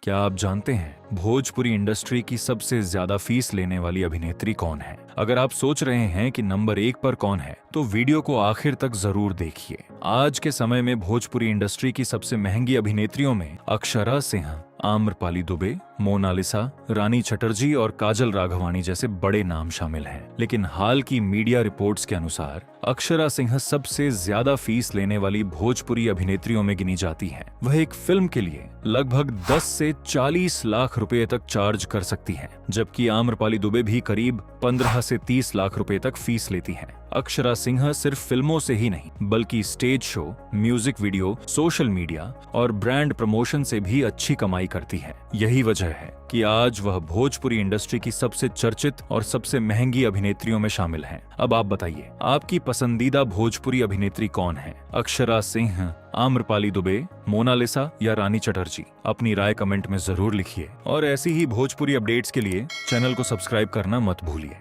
क्या आप जानते हैं भोजपुरी इंडस्ट्री की सबसे ज्यादा फीस लेने वाली अभिनेत्री कौन है? अगर आप सोच रहे हैं कि नंबर 1 पर कौन है, तो वीडियो को आखिर तक जरूर देखिए। आज के समय में भोजपुरी इंडस्ट्री की सबसे महंगी अभिनेत्रियों में अक्षरा सिंह, आम्रपाली दुबे, मोनालिसा, रानी चटर्जी और काजल राघवानी जैसे बड़े नाम शामिल हैं। लेकिन हाल की मीडिया रिपोर्ट्स के अनुसार अक्षरा सिंह सबसे ज्यादा फीस लेने वाली भोजपुरी अभिनेत्रियों में गिनी जाती हैं। वह एक फिल्म के लिए लगभग 10 से 40 लाख रुपए तक चार्ज कर सकती हैं, जबकि आम्रपाली दुबे भी करीब 15 से 30 लाख रुपए तक फीस लेती हैं। अक्षरा सिंह सिर्फ फिल्मों से ही नहीं, बल्कि stage show, music video, social media और ब्रांड प्रमोशन से भी अच्छी कमाई करती है। यही वजह है कि आज वह भोजपुरी इंडस्ट्री की सबसे चर्चित और सबसे महंगी अभिनेत्रियों में शामिल हैं। अब आप बताइए, आपकी पसंदीदा भोजपुरी अभिनेत्री कौन है? अक्षरा सिंह, आम्रपाली दुबे, मोनालिसा या रानी चटर्जी? अपनी राय कमेंट में जरूर लिखिए और ऐसी ही भोजपुरी अपडेट्स के लिए चैनल को सब्सक्राइब करना मत भूलिए।